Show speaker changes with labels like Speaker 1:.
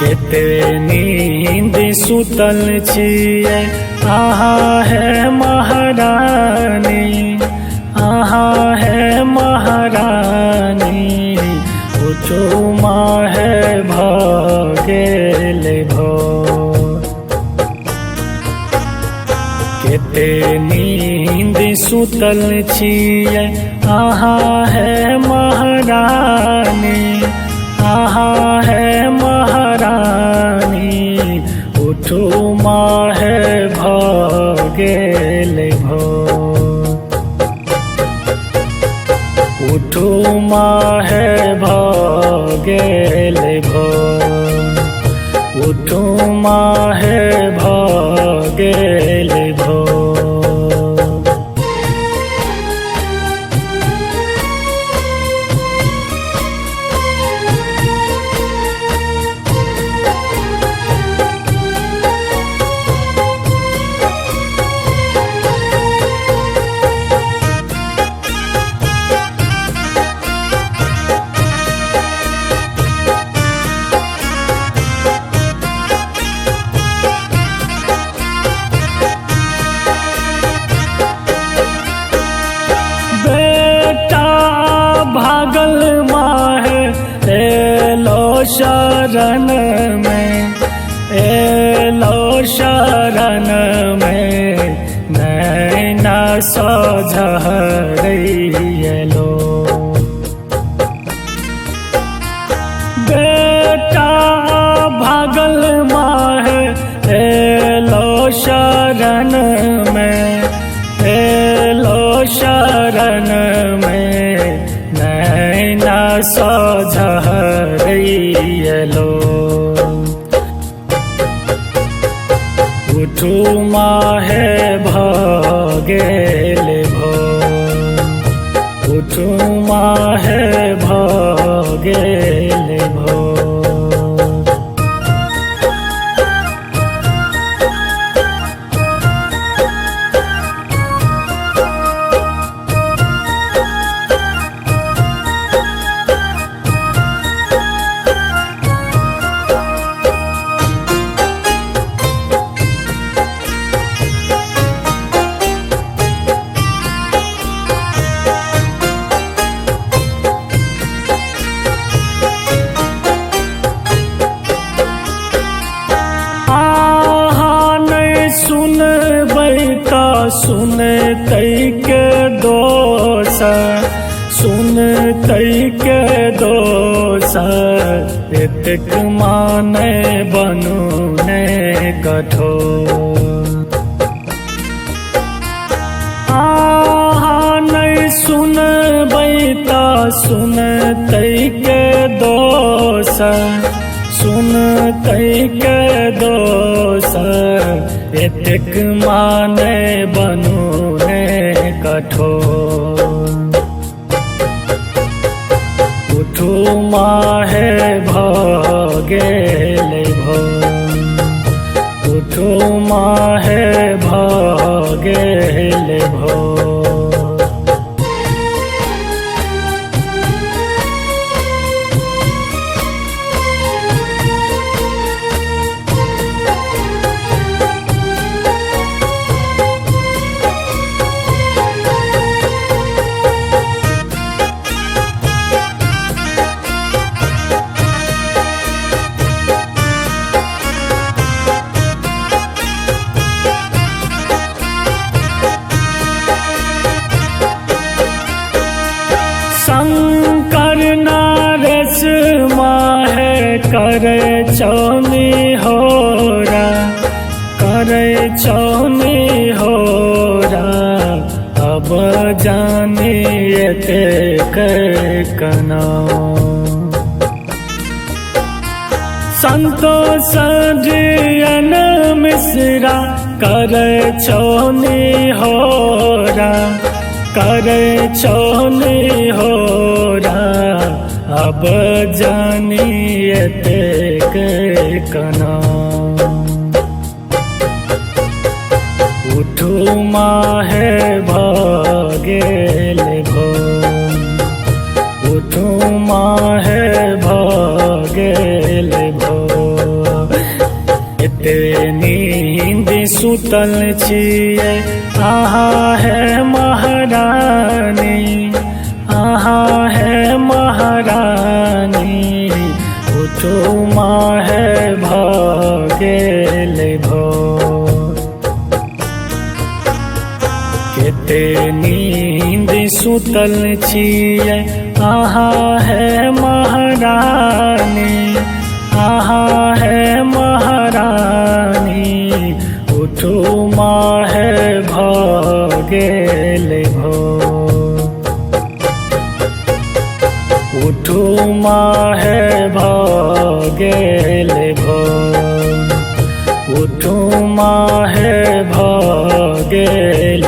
Speaker 1: केते नींद सुतल छियै अहाँ है महारानी, अहाँ है महारानी। उठो माहे भगेल भोर, केते नींद सुतल छियै अहाँ है महारानी, अहाँ है महारानी। उठो माहे भगेल भोर, उठो माहे भगेल भोर, उठो माहे भगेल भोर। भागल माहे एलो शरण में, एलो शरण में। नैना सोझरैलो बेटा भागल माहे एलो शरण में, एलो शरण में। नैना सोझरैलो उठो माहे भगेल भोर, उठो माहे भगेल भोर। सुनतै के दोष, सुनतै के दोष। एतेक माने बनू ने कठोर। आहाँ नहीं सुनबै त सुनतै के दोष, सुनतै के दोष। एतेक माने बनू ने कठोर। उठो माहे भगेल भोर, उठो माहे भगेल भोर। शंकर नारेश माहे करे चौनी होरा, करे चौनी होरा। अब जानी एते कना संतोष जियन मिश्रा करे चौनी होरा, करे चौनी होरा। अब जानिए कना उठो माहे भगेल भोर, उठो माहे भगेल भोर। सुतल छियै अहाँ है महारानी, अहाँ है महारानी, उठू माहे भऽ गेल भोर। केते नींद सुतल छियै अहाँ है महारानी, अहाँ है महारानी, उठू माहे भऽ गेल भोर। उठू माहे भऽ गेल भोर, उठू माहे भऽ गेल